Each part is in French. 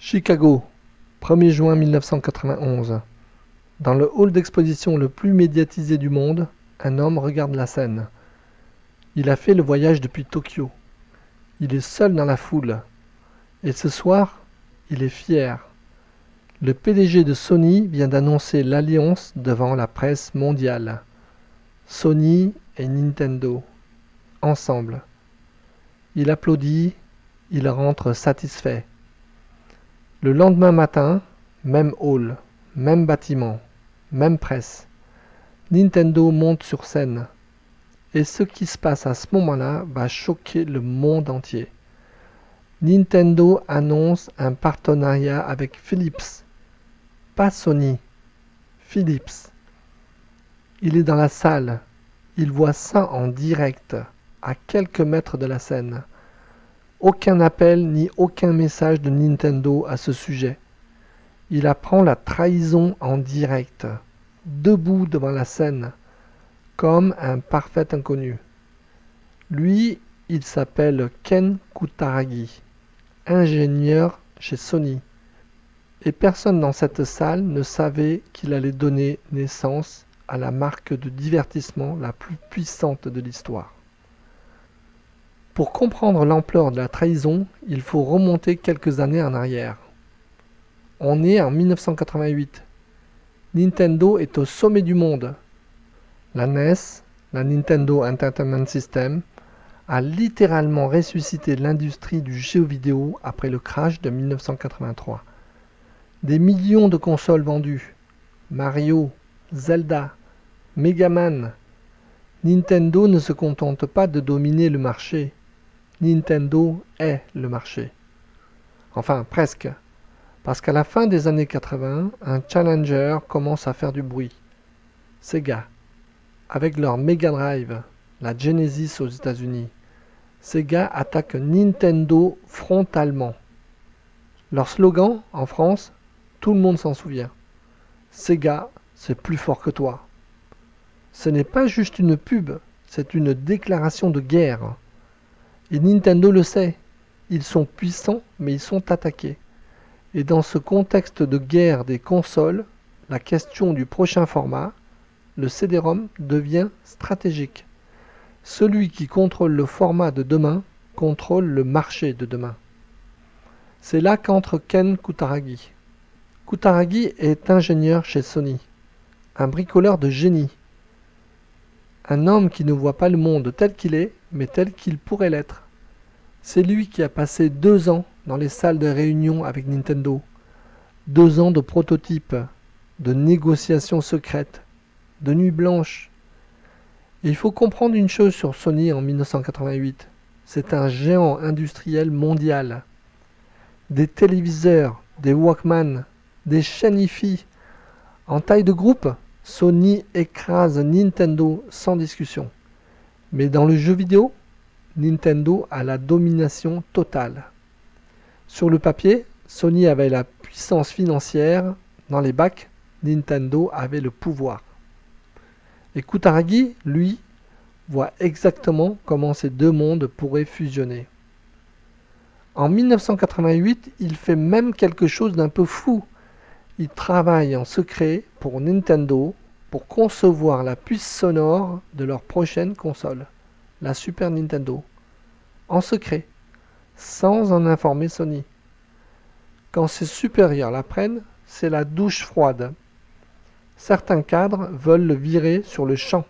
Chicago, 1er juin 1991. Dans le hall d'exposition le plus médiatisé du monde, un homme regarde la scène. Il a fait le voyage depuis Tokyo. Il est seul dans la foule. Et ce soir, il est fier. Le PDG de Sony vient d'annoncer l'alliance devant la presse mondiale. Sony et Nintendo, ensemble. Il applaudit, il rentre satisfait. Le lendemain matin, même hall, même bâtiment, même presse. Nintendo monte sur scène. Et ce qui se passe à ce moment-là va choquer le monde entier. Nintendo annonce un partenariat avec Philips. Pas Sony, Philips. Il est dans la salle. Il voit ça en direct, à quelques mètres de la scène. Aucun appel ni aucun message de Nintendo à ce sujet. Il apprend la trahison en direct, debout devant la scène, comme un parfait inconnu. Lui, il s'appelle Ken Kutaragi, ingénieur chez Sony. Et personne dans cette salle ne savait qu'il allait donner naissance à la marque de divertissement la plus puissante de l'histoire. Pour comprendre l'ampleur de la trahison, il faut remonter quelques années en arrière. On est en 1988. Nintendo est au sommet du monde. La NES, la Nintendo Entertainment System, a littéralement ressuscité l'industrie du jeu vidéo après le crash de 1983. Des millions de consoles vendues. Mario, Zelda, Mega Man. Nintendo ne se contente pas de dominer le marché. Nintendo est le marché. Enfin, presque. Parce qu'à la fin des années 80, un challenger commence à faire du bruit. Sega. Avec leur Mega Drive, la Genesis aux États-Unis. Sega attaque Nintendo frontalement. Leur slogan, en France, tout le monde s'en souvient. Sega, c'est plus fort que toi. Ce n'est pas juste une pub, c'est une déclaration de guerre. Et Nintendo le sait. Ils sont puissants, mais ils sont attaqués. Et dans ce contexte de guerre des consoles, la question du prochain format, le CD-ROM, devient stratégique. Celui qui contrôle le format de demain contrôle le marché de demain. C'est là qu'entre Ken Kutaragi. Kutaragi est ingénieur chez Sony, un bricoleur de génie. Un homme qui ne voit pas le monde tel qu'il est, mais tel qu'il pourrait l'être. C'est lui qui a passé 2 ans dans les salles de réunion avec Nintendo. 2 ans de prototypes, de négociations secrètes, de nuits blanches. Et il faut comprendre une chose sur Sony en 1988. C'est un géant industriel mondial. Des téléviseurs, des Walkman, des chaînes hi-fi. En taille de groupe, Sony écrase Nintendo sans discussion. Mais dans le jeu vidéo, Nintendo a la domination totale. Sur le papier, Sony avait la puissance financière. Dans les bacs, Nintendo avait le pouvoir. Et Kutaragi, lui, voit exactement comment ces deux mondes pourraient fusionner. En 1988, il fait même quelque chose d'un peu fou. Il travaille en secret pour Nintendo pour concevoir la puce sonore de leur prochaine console, la Super Nintendo. En secret, sans en informer Sony. Quand ses supérieurs l'apprennent, c'est la douche froide. Certains cadres veulent le virer sur le champ.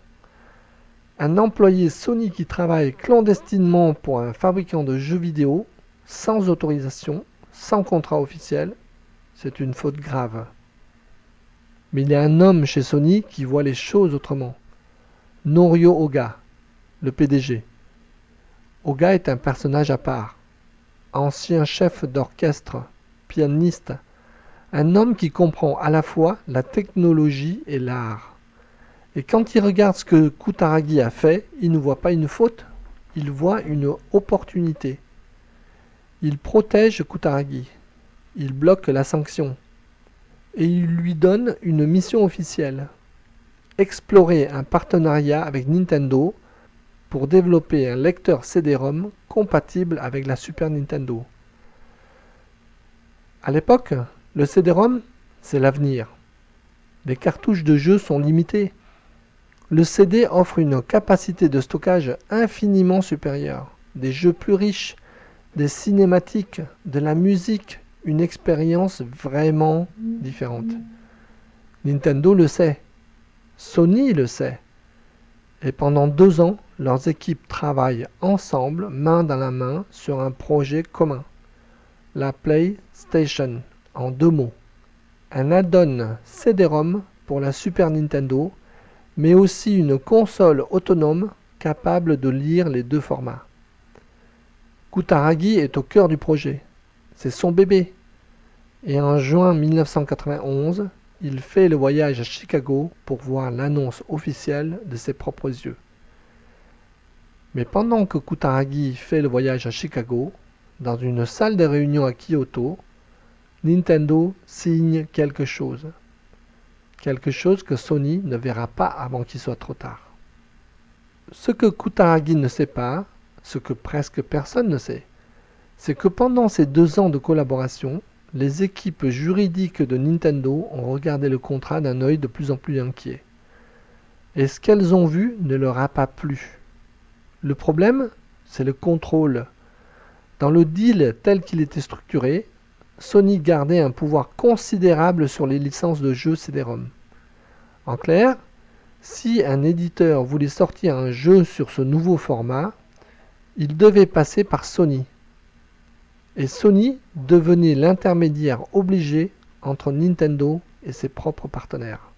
Un employé Sony qui travaille clandestinement pour un fabricant de jeux vidéo, sans autorisation, sans contrat officiel, c'est une faute grave. Mais il y a un homme chez Sony qui voit les choses autrement. Norio Oga, le PDG. Oga est un personnage à part. Ancien chef d'orchestre, pianiste, un homme qui comprend à la fois la technologie et l'art. Et quand il regarde ce que Kutaragi a fait, il ne voit pas une faute, il voit une opportunité. Il protège Kutaragi, il bloque la sanction, et il lui donne une mission officielle. Explorer un partenariat avec Nintendo pour développer un lecteur CD-ROM compatible avec la Super Nintendo. À l'époque, le CD-ROM, c'est l'avenir. Les cartouches de jeux sont limitées. Le CD offre une capacité de stockage infiniment supérieure, des jeux plus riches, des cinématiques, de la musique, une expérience vraiment différente. Nintendo le sait, Sony le sait, et pendant 2 ans, leurs équipes travaillent ensemble, main dans la main, sur un projet commun. La PlayStation, en 2 mots. Un add-on CD-ROM pour la Super Nintendo, mais aussi une console autonome capable de lire les 2 formats. Kutaragi est au cœur du projet. C'est son bébé. Et en juin 1991, il fait le voyage à Chicago pour voir l'annonce officielle de ses propres yeux. Mais pendant que Kutaragi fait le voyage à Chicago, dans une salle de réunion à Kyoto, Nintendo signe quelque chose. Quelque chose que Sony ne verra pas avant qu'il soit trop tard. Ce que Kutaragi ne sait pas, ce que presque personne ne sait, c'est que pendant ces 2 ans de collaboration, les équipes juridiques de Nintendo ont regardé le contrat d'un œil de plus en plus inquiet. Et ce qu'elles ont vu ne leur a pas plu. Le problème, c'est le contrôle. Dans le deal tel qu'il était structuré, Sony gardait un pouvoir considérable sur les licences de jeux CD-ROM. En clair, si un éditeur voulait sortir un jeu sur ce nouveau format, il devait passer par Sony. Et Sony devenait l'intermédiaire obligé entre Nintendo et ses propres partenaires.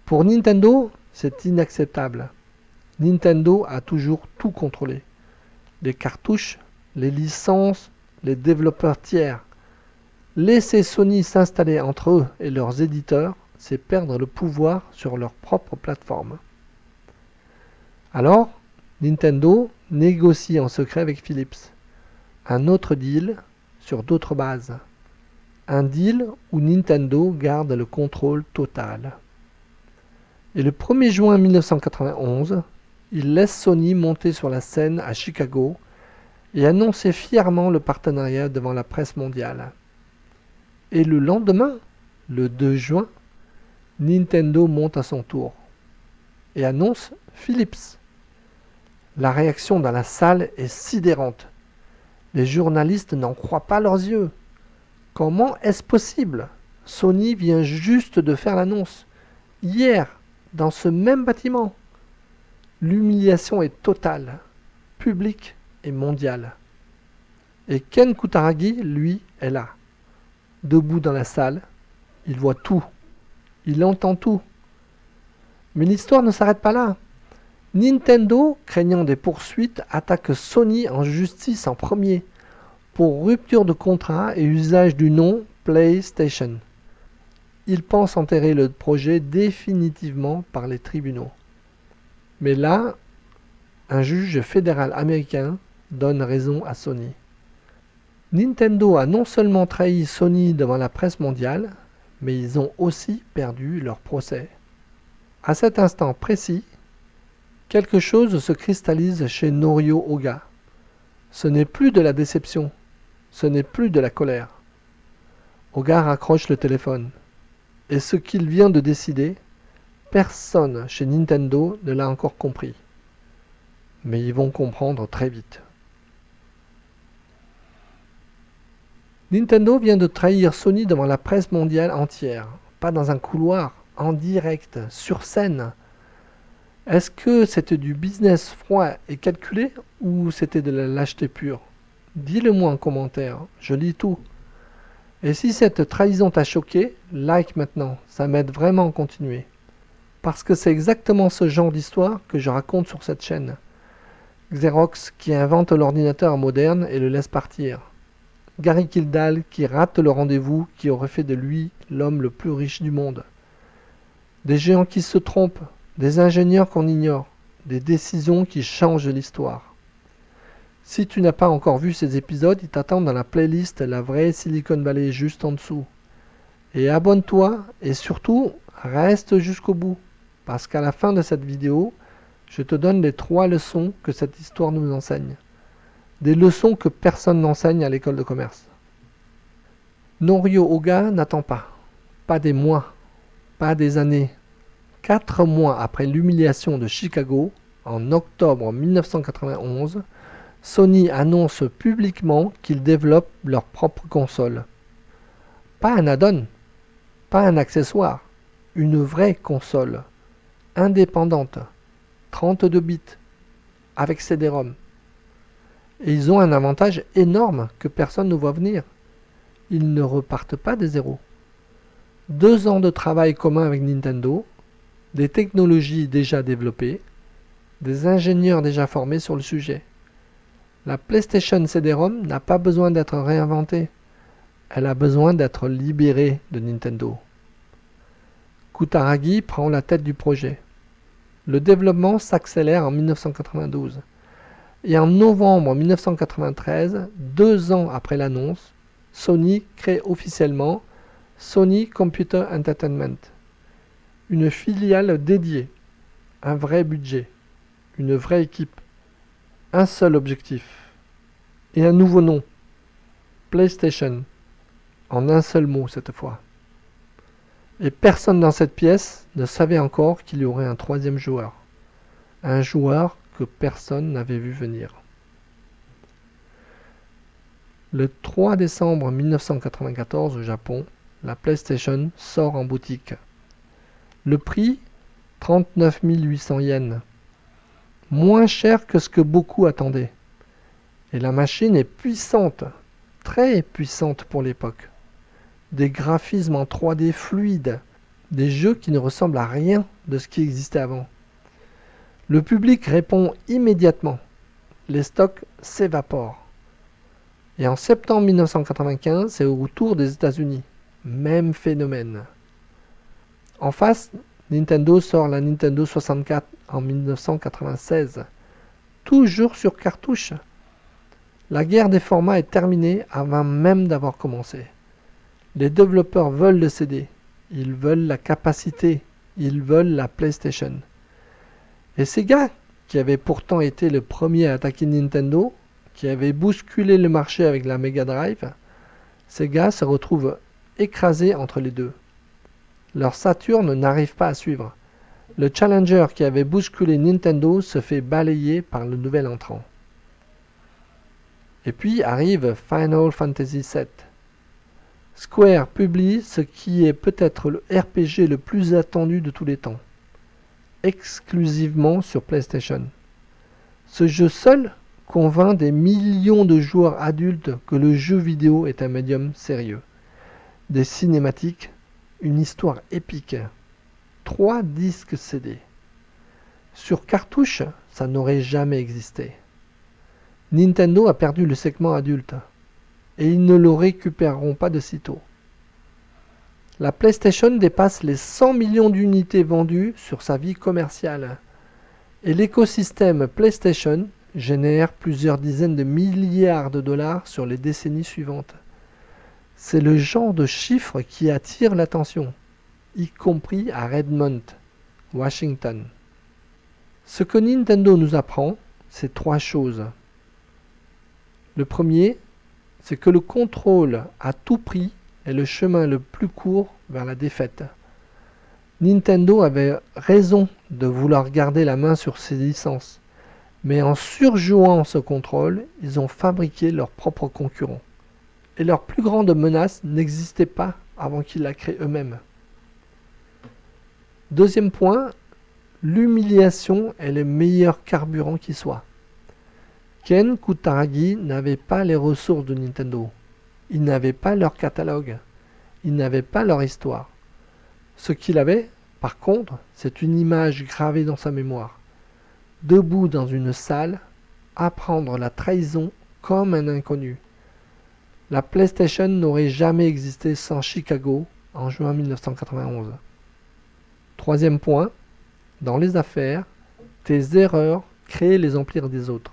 Pour Nintendo, c'est inacceptable. Nintendo a toujours tout contrôlé. Les cartouches, les licences, les développeurs tiers. Laisser Sony s'installer entre eux et leurs éditeurs, c'est perdre le pouvoir sur leur propre plateforme. Alors, Nintendo négocie en secret avec Philips. Un autre deal sur d'autres bases. Un deal où Nintendo garde le contrôle total. Et le 1er juin 1991, il laisse Sony monter sur la scène à Chicago et annoncer fièrement le partenariat devant la presse mondiale. Et le lendemain, le 2 juin, Nintendo monte à son tour et annonce Philips. La réaction dans la salle est sidérante. Les journalistes n'en croient pas leurs yeux. Comment est-ce possible? Sony vient juste de faire l'annonce. Hier, dans ce même bâtiment. L'humiliation est totale, publique et mondiale. Et Ken Kutaragi, lui, est là. Debout dans la salle, il voit tout. Il entend tout. Mais l'histoire ne s'arrête pas là. Nintendo, craignant des poursuites, attaque Sony en justice en premier pour rupture de contrat et usage du nom PlayStation. Il pense enterrer le projet définitivement par les tribunaux. Mais là, un juge fédéral américain donne raison à Sony. Nintendo a non seulement trahi Sony devant la presse mondiale, mais ils ont aussi perdu leur procès. À cet instant précis, quelque chose se cristallise chez Norio Oga. Ce n'est plus de la déception, ce n'est plus de la colère. Oga raccroche le téléphone. Et ce qu'il vient de décider, personne chez Nintendo ne l'a encore compris. Mais ils vont comprendre très vite. Nintendo vient de trahir Sony devant la presse mondiale entière. Pas dans un couloir, en direct, sur scène. Est-ce que c'était du business froid et calculé ou c'était de la lâcheté pure? Dis-le-moi en commentaire, je lis tout. Et si cette trahison t'a choqué, like maintenant, ça m'aide vraiment à continuer. Parce que c'est exactement ce genre d'histoire que je raconte sur cette chaîne. Xerox qui invente l'ordinateur moderne et le laisse partir. Gary Kildall qui rate le rendez-vous qui aurait fait de lui l'homme le plus riche du monde. Des géants qui se trompent, des ingénieurs qu'on ignore, des décisions qui changent l'histoire. Si tu n'as pas encore vu ces épisodes, ils t'attendent dans la playlist La vraie Silicon Valley juste en dessous. Et abonne-toi et surtout, reste jusqu'au bout. Parce qu'à la fin de cette vidéo, je te donne les 3 leçons que cette histoire nous enseigne. Des leçons que personne n'enseigne à l'école de commerce. Norio Oga n'attend pas des mois, pas des années. 4 mois après l'humiliation de Chicago, en octobre 1991, Sony annonce publiquement qu'ils développent leur propre console. Pas un add-on, pas un accessoire, une vraie console, indépendante, 32 bits, avec CD-ROM. Et ils ont un avantage énorme que personne ne voit venir. Ils ne repartent pas de zéro. 2 ans de travail commun avec Nintendo, des technologies déjà développées, des ingénieurs déjà formés sur le sujet. La PlayStation CD-ROM n'a pas besoin d'être réinventée. Elle a besoin d'être libérée de Nintendo. Kutaragi prend la tête du projet. Le développement s'accélère en 1992. Et en novembre 1993, 2 ans après l'annonce, Sony crée officiellement Sony Computer Entertainment, une filiale dédiée, un vrai budget, une vraie équipe, un seul objectif et un nouveau nom, PlayStation, en un seul mot cette fois. Et personne dans cette pièce ne savait encore qu'il y aurait un troisième joueur, un joueur que personne n'avait vu venir. Le 3 décembre 1994 au Japon, la PlayStation sort en boutique. Le prix, 39 800 yens. Moins cher que ce que beaucoup attendaient. Et la machine est puissante, très puissante pour l'époque. Des graphismes en 3D fluides, des jeux qui ne ressemblent à rien de ce qui existait avant. Le public répond immédiatement. Les stocks s'évaporent. Et en septembre 1995, c'est au tour des États-Unis. Même phénomène. En face, Nintendo sort la Nintendo 64 en 1996. Toujours sur cartouche. La guerre des formats est terminée avant même d'avoir commencé. Les développeurs veulent le CD. Ils veulent la capacité. Ils veulent la PlayStation. Et Sega, qui avait pourtant été le premier à attaquer Nintendo, qui avait bousculé le marché avec la Mega Drive, Sega se retrouve écrasé entre les deux. Leur Saturn n'arrive pas à suivre. Le Challenger qui avait bousculé Nintendo se fait balayer par le nouvel entrant. Et puis arrive Final Fantasy VII. Square publie ce qui est peut-être le RPG le plus attendu de tous les temps, exclusivement sur PlayStation. Ce jeu seul convainc des millions de joueurs adultes que le jeu vidéo est un médium sérieux. Des cinématiques, une histoire épique, 3 disques CD. Sur cartouche, ça n'aurait jamais existé. Nintendo a perdu le segment adulte, et ils ne le récupéreront pas de sitôt. La PlayStation dépasse les 100 millions d'unités vendues sur sa vie commerciale, et l'écosystème PlayStation génère plusieurs dizaines de milliards de dollars sur les décennies suivantes. C'est le genre de chiffre qui attire l'attention, y compris à Redmond, Washington. Ce que Nintendo nous apprend, c'est 3 choses. Le premier, c'est que le contrôle à tout prix est le chemin le plus court vers la défaite. Nintendo avait raison de vouloir garder la main sur ses licences, mais en surjouant ce contrôle, ils ont fabriqué leur propre concurrent. Et leur plus grande menace n'existait pas avant qu'ils la créent eux-mêmes. Deuxième point, l'humiliation est le meilleur carburant qui soit. Ken Kutaragi n'avait pas les ressources de Nintendo. Il n'avait pas leur catalogue. Il n'avait pas leur histoire. Ce qu'il avait, par contre, c'est une image gravée dans sa mémoire. Debout dans une salle, apprendre la trahison comme un inconnu. La PlayStation n'aurait jamais existé sans Chicago en juin 1991. Troisième point, dans les affaires, tes erreurs créent les empires des autres.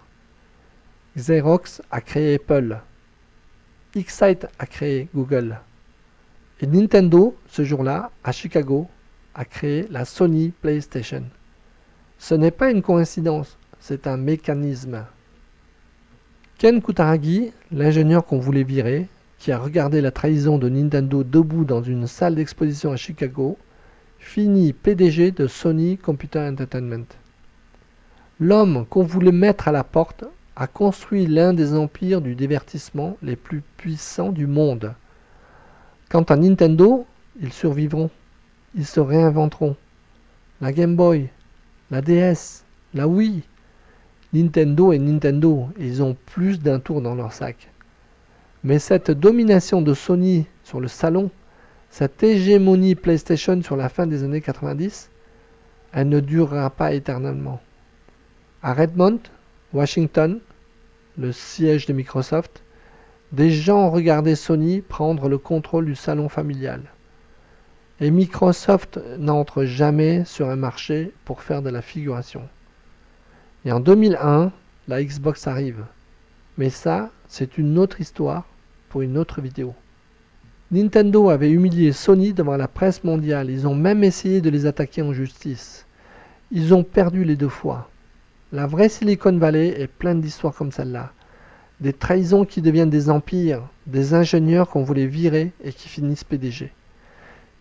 Xerox a créé Apple. Excite a créé Google. Et Nintendo, ce jour-là, à Chicago, a créé la Sony PlayStation. Ce n'est pas une coïncidence, c'est un mécanisme. Ken Kutaragi, l'ingénieur qu'on voulait virer, qui a regardé la trahison de Nintendo debout dans une salle d'exposition à Chicago, finit PDG de Sony Computer Entertainment. L'homme qu'on voulait mettre à la porte a construit l'un des empires du divertissement les plus puissants du monde. Quant à Nintendo, ils survivront, ils se réinventeront. La Game Boy, la DS, la Wii. Nintendo est Nintendo et ils ont plus d'un tour dans leur sac. Mais cette domination de Sony sur le salon, cette hégémonie PlayStation sur la fin des années 90, elle ne durera pas éternellement. À Redmond, Washington, le siège de Microsoft, des gens regardaient Sony prendre le contrôle du salon familial. Et Microsoft n'entre jamais sur un marché pour faire de la figuration. Et en 2001, la Xbox arrive. Mais ça, c'est une autre histoire pour une autre vidéo. Nintendo avait humilié Sony devant la presse mondiale. Ils ont même essayé de les attaquer en justice. Ils ont perdu les 2 fois. La vraie Silicon Valley est pleine d'histoires comme celle-là. Des trahisons qui deviennent des empires, des ingénieurs qu'on voulait virer et qui finissent PDG.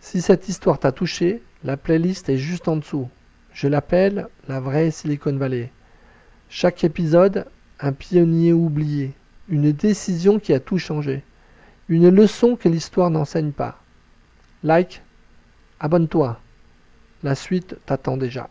Si cette histoire t'a touché, la playlist est juste en dessous. Je l'appelle la vraie Silicon Valley. Chaque épisode, un pionnier oublié, une décision qui a tout changé, une leçon que l'histoire n'enseigne pas. Like, abonne-toi, la suite t'attend déjà.